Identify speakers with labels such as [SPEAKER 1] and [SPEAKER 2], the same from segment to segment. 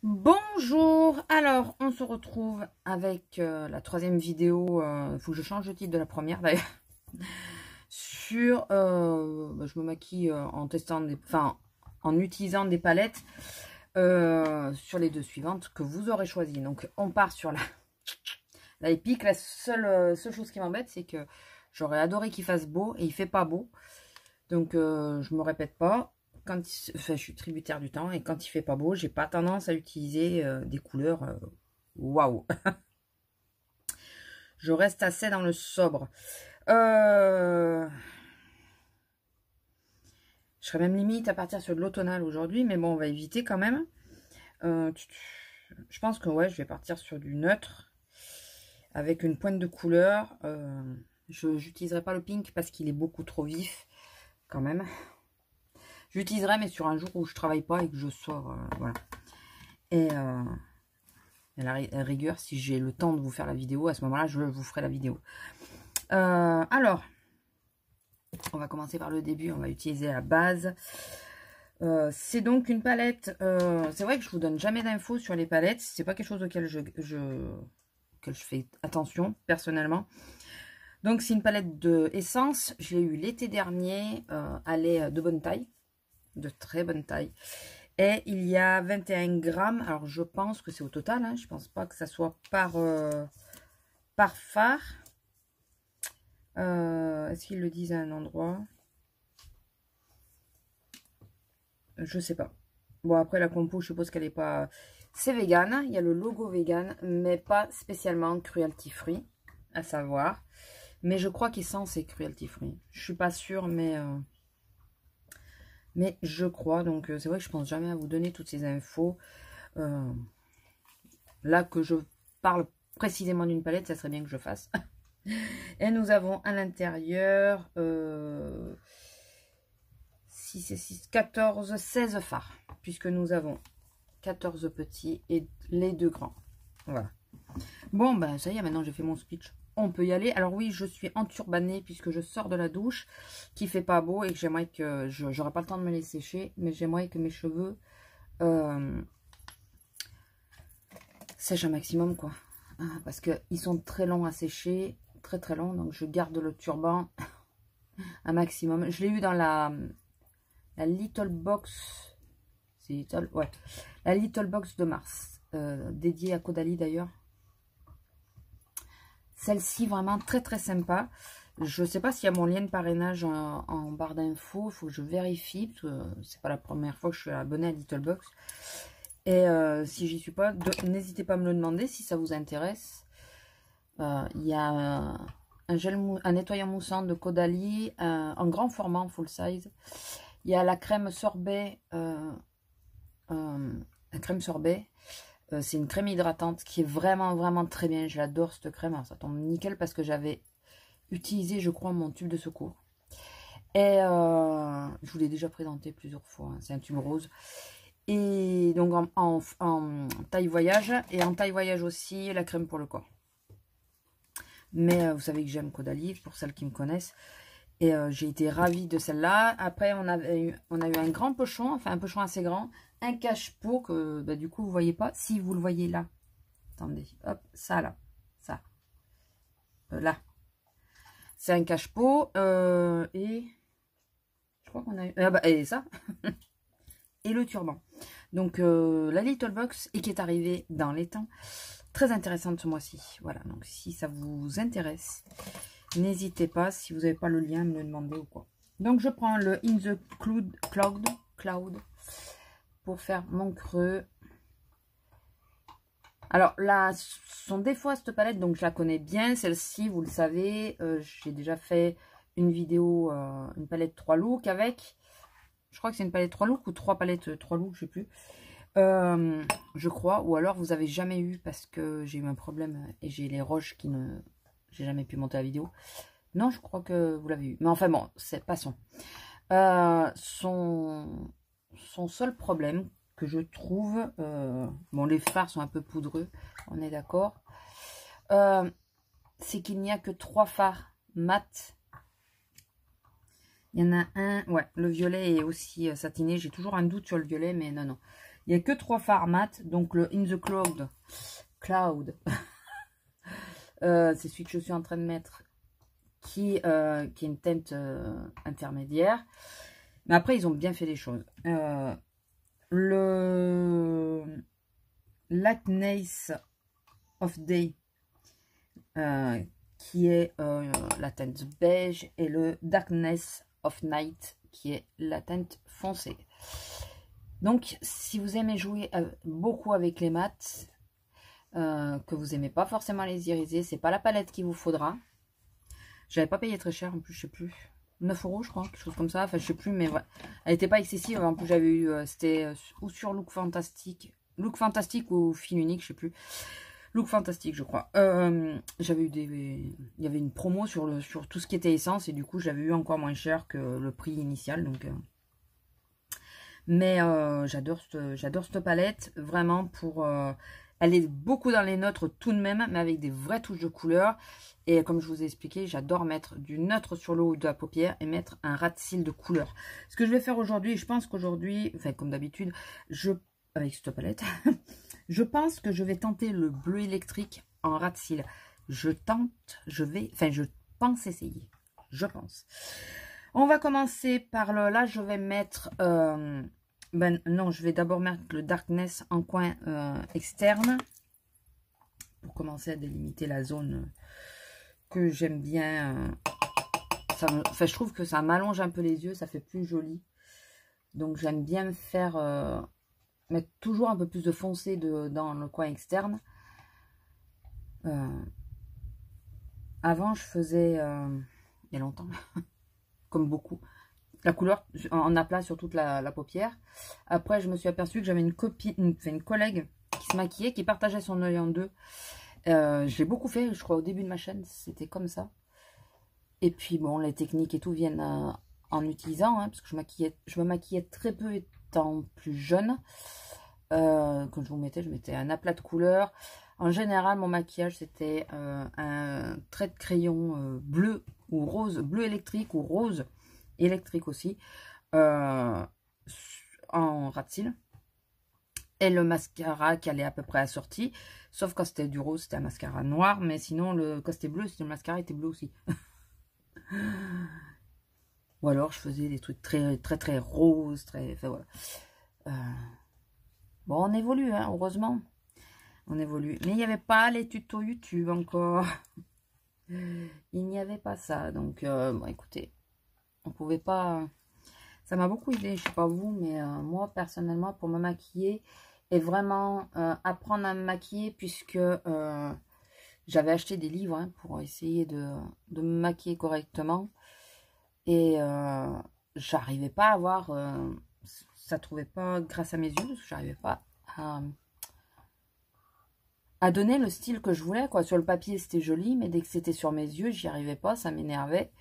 [SPEAKER 1] Bonjour, alors on se retrouve avec la troisième vidéo, il faut que je change le titre de la première d'ailleurs, sur, je me maquille en testant en utilisant des palettes sur les deux suivantes que vous aurez choisies. Donc on part sur la Epic. La seule chose qui m'embête, c'est que j'aurais adoré qu'il fasse beau et il fait pas beau, donc je me répète pas. Je suis tributaire du temps et quand il fait pas beau, j'ai pas tendance à utiliser des couleurs waouh. Je reste assez dans le sobre. Je serais même limite à partir sur de l'automnal aujourd'hui, mais bon, on va éviter quand même. Je pense que ouais, je vais partir sur du neutre avec une pointe de couleur. Je n'utiliserai pas le pink parce qu'il est beaucoup trop vif quand même. J'utiliserai, mais sur un jour où je travaille pas et que je sors, voilà. Et à la rigueur, si j'ai le temps de vous faire la vidéo, à ce moment-là, je vous ferai la vidéo. Alors, on va commencer par le début. On va utiliser la base. C'est donc une palette. C'est vrai que je vous donne jamais d'infos sur les palettes. C'est pas quelque chose auquel je fais attention personnellement. Donc, c'est une palette de Essence. Je l'ai eu l'été dernier. Elle est de bonne taille. De très bonne taille. Et il y a 21 grammes. Alors, je pense que c'est au total. Hein, je pense pas que ça soit par phare. Est-ce qu'ils le disent à un endroit? Je sais pas. Bon, après, la compo, je suppose qu'elle est pas... C'est vegan. Il y a le logo vegan, mais pas spécialement cruelty free, à savoir. Mais je crois qu'Essence est cruelty free. Je suis pas sûre, mais je crois. Donc, c'est vrai que je pense jamais à vous donner toutes ces infos. Là que je parle précisément d'une palette, ça serait bien que je fasse. Et nous avons à l'intérieur 6 et 6, 14, 16 fards. Puisque nous avons 14 petits et les 2 grands. Voilà. Bon, ben ça y est, maintenant j'ai fait mon speech. On peut y aller. Alors oui, je suis enturbanée puisque je sors de la douche, qui fait pas beau et que j'aimerais que... J'aurai pas le temps de me les sécher, mais j'aimerais que mes cheveux sèchent un maximum, quoi. Parce qu'ils sont très longs à sécher, très très longs, donc je garde le turban un maximum. Je l'ai eu dans la Little Box, c'est Little, ouais, la Little Box de mars, dédiée à Caudalie d'ailleurs. Celle-ci vraiment très très sympa. Je sais pas s'il y a mon lien de parrainage en barre d'infos, il faut que je vérifie, parce que c'est pas la première fois que je suis abonnée à Little Box. Et si j'y suis pas, n'hésitez pas à me le demander si ça vous intéresse. Il y a un nettoyant moussant de Caudalie en grand format, en full size. Il y a la crème sorbet. La crème sorbet. C'est une crème hydratante qui est vraiment, vraiment très bien. Je l'adore cette crème. Alors, ça tombe nickel parce que j'avais utilisé, je crois, mon tube de secours. Et je vous l'ai déjà présenté plusieurs fois. Hein. C'est un tube rose. Et donc en taille voyage. Et en taille voyage aussi, la crème pour le corps. Mais vous savez que j'aime Caudalie, pour celles qui me connaissent. Et j'ai été ravie de celle-là. Après, on a eu un grand pochon, enfin un pochon assez grand. Un cache-pot que bah, du coup, vous voyez pas. Si vous le voyez là. Attendez, hop, ça là. Ça. Là. C'est un cache-pot. Et je crois qu'on a eu... et ça. Et le turban. Donc, la Little Box et qui est arrivée dans les temps. Très intéressante ce mois-ci. Voilà, donc si ça vous intéresse, n'hésitez pas, si vous n'avez pas le lien, à me le demander ou quoi. Donc, je prends le In the Cloud pour faire mon creux. Alors, là, son défaut à cette palette, donc je la connais bien. Celle-ci, vous le savez, j'ai déjà fait une vidéo, une palette 3 looks avec. Je crois que c'est une palette 3 looks ou 3 palettes 3 looks, je sais plus. Je crois, ou alors vous avez jamais eu parce que j'ai eu un problème et j'ai les roches qui ne... J'ai jamais pu monter la vidéo. Non, je crois que vous l'avez eu. Mais enfin bon, c'est passons. Son seul problème que je trouve... bon, les fards sont un peu poudreux, on est d'accord. C'est qu'il n'y a que 3 fards mat. Il y en a un... Ouais, le violet est aussi satiné. J'ai toujours un doute sur le violet, mais non, non. Il n'y a que 3 fards mat. Donc le In the Cloud. C'est celui que je suis en train de mettre. Qui est une teinte intermédiaire. Mais après, ils ont bien fait les choses. Le Lackness of Day, qui est la teinte beige, et le Darkness of Night, qui est la teinte foncée. Donc, si vous aimez jouer beaucoup avec les mats, que vous aimez pas forcément les irisés, c'est pas la palette qu'il vous faudra. J'avais pas payé très cher, en plus, je sais plus. 9 € je crois, quelque chose comme ça. Enfin, je sais plus, mais ouais. Elle était pas excessive. En plus, j'avais eu, c'était ou sur Look Fantastique. Look Fantastique ou Fil Unique, je sais plus. Look Fantastique, je crois. J'avais eu il y avait une promo sur tout ce qui était essence. Et du coup, j'avais eu encore moins cher que le prix initial. Donc, mais j'adore cette palette. Vraiment pour... elle est beaucoup dans les neutres tout de même, mais avec des vraies touches de couleur. Et comme je vous ai expliqué, j'adore mettre du neutre sur le haut de la paupière et mettre un ras de cils de couleur. Ce que je vais faire aujourd'hui, je pense qu'aujourd'hui, enfin comme d'habitude, avec cette palette, je pense que je vais tenter le bleu électrique en ras de cils. Je pense essayer. Je pense. On va commencer par là, je vais mettre... non, je vais d'abord mettre le Darkness en coin externe. Pour commencer à délimiter la zone que j'aime bien. Enfin, je trouve que ça m'allonge un peu les yeux, ça fait plus joli. Donc j'aime bien me faire mettre toujours un peu plus de foncé dans le coin externe. Avant, je faisais, il y a longtemps, comme beaucoup, la couleur en aplat sur toute la paupière. Après, je me suis aperçue que j'avais une collègue qui se maquillait, qui partageait son œil en deux. J'ai beaucoup fait, je crois, au début de ma chaîne, c'était comme ça. Et puis, bon, les techniques et tout viennent en utilisant, hein, parce que je me maquillais très peu étant plus jeune. Quand je mettais un aplat de couleur. En général, mon maquillage, c'était un trait de crayon bleu ou rose, bleu électrique ou rose électrique aussi, en ras de cils. Et le mascara qui allait à peu près assorti. Sauf quand c'était du rose, c'était un mascara noir. Mais sinon, quand c'était bleu, le mascara était bleu aussi. Ou alors, je faisais des trucs très, très, très roses. Enfin, voilà. Bon, on évolue, hein, heureusement. On évolue. Mais il n'y avait pas les tutos YouTube encore. Il n'y avait pas ça. Donc, bon, écoutez, on pouvait pas... Ça m'a beaucoup aidé, je sais pas vous, mais moi, personnellement, pour me maquiller... Et vraiment apprendre à me maquiller, puisque j'avais acheté des livres hein, pour essayer de me maquiller correctement. Et j'arrivais pas à avoir... ça trouvait pas grâce à mes yeux, parce que j'arrivais pas à donner le style que je voulais. Quoi. Sur le papier, c'était joli, mais dès que c'était sur mes yeux, j'y arrivais pas, ça m'énervait.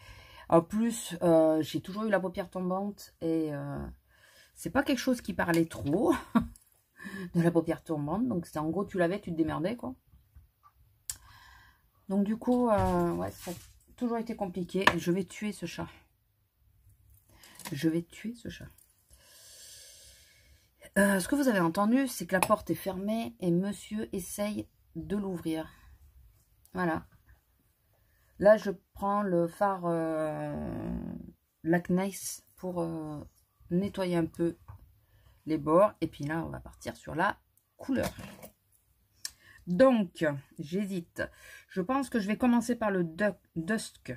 [SPEAKER 1] En plus, j'ai toujours eu la paupière tombante, et c'est pas quelque chose qui parlait trop... de la paupière tombante, donc c'est en gros tu l'avais, tu te démerdais quoi. Donc du coup ouais, ça a toujours été compliqué. Et je vais tuer ce chat, ce que vous avez entendu, c'est que la porte est fermée et monsieur essaye de l'ouvrir. Voilà, là je prends le fard Lackness pour nettoyer un peu les bords. Et puis là, on va partir sur la couleur. Donc, j'hésite. Je pense que je vais commencer par le Dusk.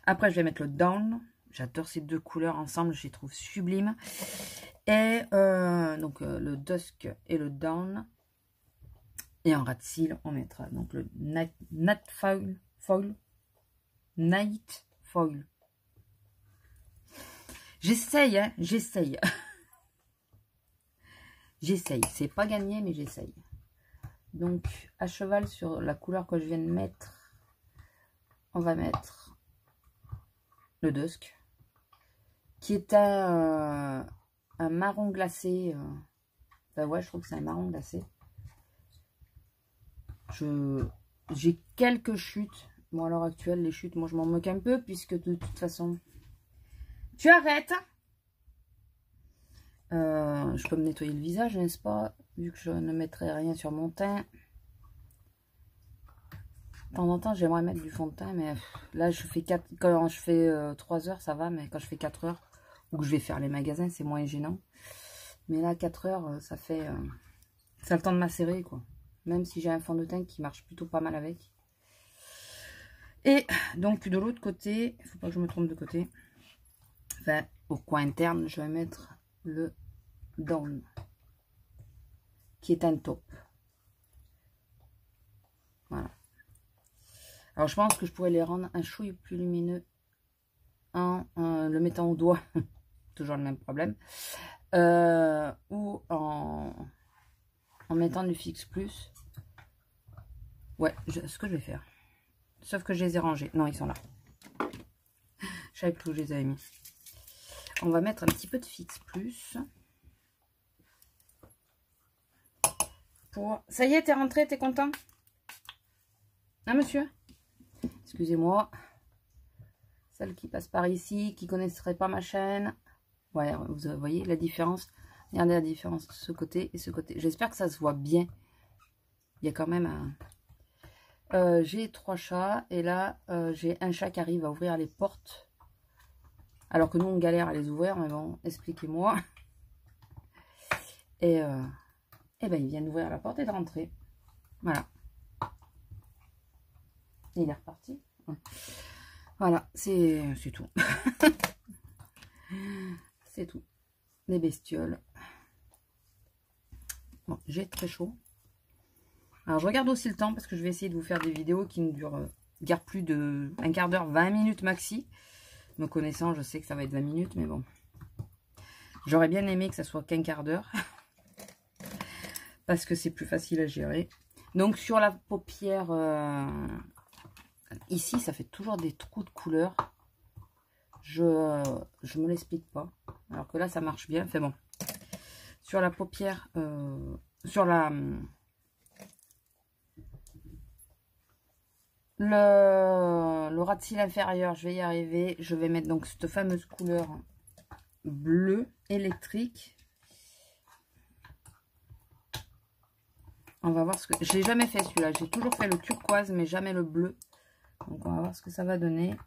[SPEAKER 1] Après, je vais mettre le Dawn. J'adore ces deux couleurs ensemble. Je les trouve sublimes. Et donc, le Dusk et le Dawn. Et en ras de cils, on mettra donc le Night Foil. J'essaye, hein, j'essaye. J'essaye, c'est pas gagné, mais j'essaye. Donc, à cheval sur la couleur que je viens de mettre, on va mettre le Dusk, qui est un marron glacé. Ben ouais, je trouve que c'est un marron glacé. J'ai quelques chutes. Bon, à l'heure actuelle, les chutes, moi, je m'en moque un peu, puisque de toute façon... Tu arrêtes! Je peux me nettoyer le visage, n'est-ce pas? Vu que je ne mettrai rien sur mon teint. De temps en temps, j'aimerais mettre du fond de teint, mais là, je fais 4, quand je fais 3 heures, ça va, mais quand je fais 4 heures, ou que je vais faire les magasins, c'est moins gênant. Mais là, 4 heures, ça fait... ça a le temps de macérer, quoi. Même si j'ai un fond de teint qui marche plutôt pas mal avec. Et donc, de l'autre côté, il ne faut pas que je me trompe de côté. Enfin, au coin interne, je vais mettre le Dawn, qui est un taupe. Voilà. Alors, je pense que je pourrais les rendre un chouille plus lumineux en le mettant au doigt. Toujours le même problème. Ou en mettant du fixe plus. Ouais, ce que je vais faire. Sauf que je les ai rangés. Non, ils sont là. Je savais plus où je les avais mis. On va mettre un petit peu de fixe plus. Pour... Ça y est, t'es rentré, t'es content? Hein, monsieur? Excusez-moi. Celles qui passent par ici, qui ne connaisseraient pas ma chaîne. Ouais, vous voyez la différence. Regardez la différence de ce côté et ce côté. J'espère que ça se voit bien. Il y a quand même un... j'ai 3 chats. Et là, j'ai un chat qui arrive à ouvrir les portes. Alors que nous, on galère à les ouvrir. Mais bon, expliquez-moi. Et ben, il vient d'ouvrir la porte et de rentrer. Voilà. Et il est reparti. Ouais. Voilà, c'est tout. C'est tout. Les bestioles. Bon, j'ai très chaud. Alors, je regarde aussi le temps parce que je vais essayer de vous faire des vidéos qui ne durent guère plus de un quart d'heure, 20 minutes maxi. Me connaissant, je sais que ça va être 20 minutes, mais bon. J'aurais bien aimé que ça soit qu'un quart d'heure. Parce que c'est plus facile à gérer. Donc, sur la paupière... ici, ça fait toujours des trous de couleur. Je me l'explique pas. Alors que là, ça marche bien. Enfin bon. Sur la paupière, sur la... Le ras de cils inférieur, je vais y arriver. Je vais mettre donc cette fameuse couleur bleue électrique. On va voir ce que... J'ai jamais fait celui-là. J'ai toujours fait le turquoise, mais jamais le bleu. Donc, on va voir ce que ça va donner.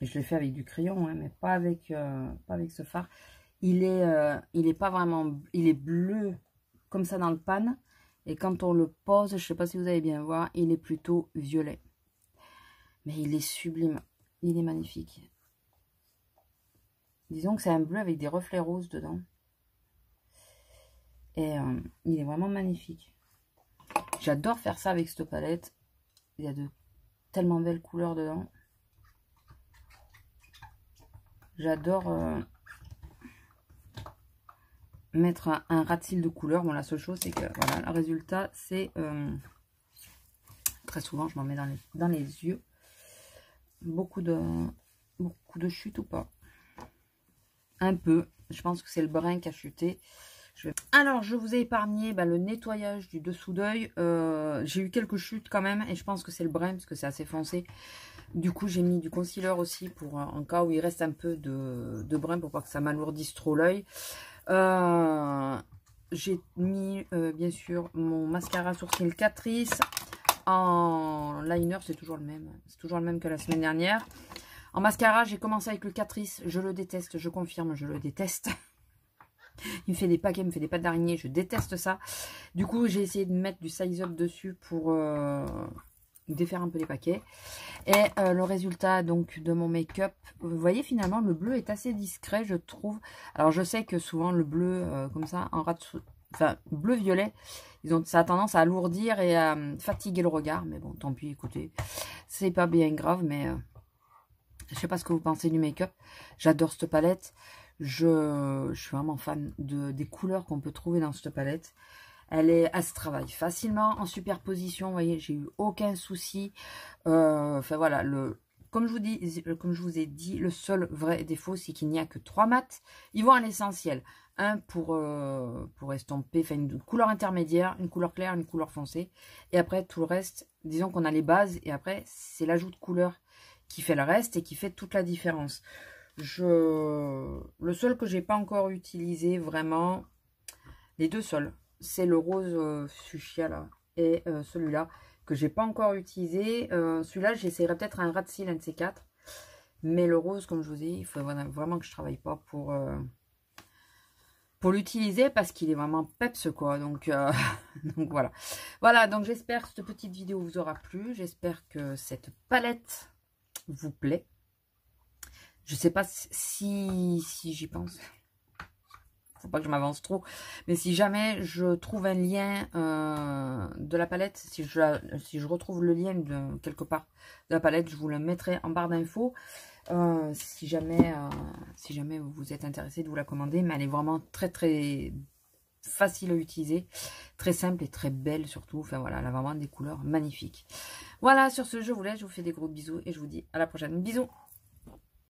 [SPEAKER 1] Et je l'ai fait avec du crayon, hein, mais pas avec ce fard. Il est pas vraiment... Il est bleu, comme ça, dans le pan. Et quand on le pose, je ne sais pas si vous allez bien voir, il est plutôt violet. Mais il est sublime. Il est magnifique. Disons que c'est un bleu avec des reflets roses dedans. Et il est vraiment magnifique. J'adore faire ça avec cette palette. Il y a de tellement belles couleurs dedans. J'adore mettre un ras de cils de couleur. Bon, la seule chose, c'est que voilà, le résultat, c'est... très souvent, je m'en mets dans les yeux. Beaucoup de chute ou pas? Un peu. Je pense que c'est le brin qui a chuté. Alors, je vous ai épargné le nettoyage du dessous d'œil. J'ai eu quelques chutes quand même. Et je pense que c'est le brin parce que c'est assez foncé. Du coup, j'ai mis du concealer aussi pour en cas où il reste un peu de brin pour pas que ça m'alourdisse trop l'œil. J'ai mis bien sûr mon mascara sourcil Catrice en liner. C'est toujours le même. C'est toujours le même que la semaine dernière. En mascara, j'ai commencé avec le Catrice. Je le déteste. Je confirme, je le déteste. Il me fait des paquets, il me fait des pattes d'araignée. Je déteste ça. Du coup, j'ai essayé de mettre du size up dessus pour défaire un peu les paquets. Et le résultat donc de mon make-up, vous voyez finalement le bleu est assez discret, je trouve. Alors je sais que souvent le bleu comme ça, en ras de enfin bleu-violet, ça a tendance à alourdir et à fatiguer le regard. Mais bon, tant pis, écoutez, c'est pas bien grave, mais je sais pas ce que vous pensez du make-up. J'adore cette palette. Je suis vraiment fan des couleurs qu'on peut trouver dans cette palette. Elle se travaille facilement en superposition. Vous voyez, j'ai eu aucun souci. Enfin voilà, comme je vous ai dit, le seul vrai défaut, c'est qu'il n'y a que 3 mats. Ils vont à l'essentiel. Un pour estomper, enfin une couleur intermédiaire, une couleur claire, une couleur foncée. Et après, tout le reste, disons qu'on a les bases. Et après, c'est l'ajout de couleur qui fait le reste et qui fait toute la différence. Le seul que j'ai pas encore utilisé, vraiment, les deux seuls, c'est le rose fuchsia là, et celui-là, que j'ai pas encore utilisé. Celui-là, j'essaierai peut-être un rat de cils, un de ces quatre. Mais le rose, comme je vous dis, il faut vraiment que je travaille pas pour l'utiliser parce qu'il est vraiment peps quoi. Donc, donc voilà. Voilà, donc j'espère que cette petite vidéo vous aura plu. J'espère que cette palette vous plaît. Je sais pas si j'y pense. Faut pas que je m'avance trop. Mais si jamais je trouve un lien de la palette, si je retrouve le lien de quelque part de la palette, je vous le mettrai en barre d'infos. Si jamais vous êtes intéressé de vous la commander, mais elle est vraiment très très facile à utiliser, très simple et très belle surtout. Enfin voilà, elle a vraiment des couleurs magnifiques. Voilà, sur ce, je vous laisse, je vous fais des gros bisous et je vous dis à la prochaine. Bisous.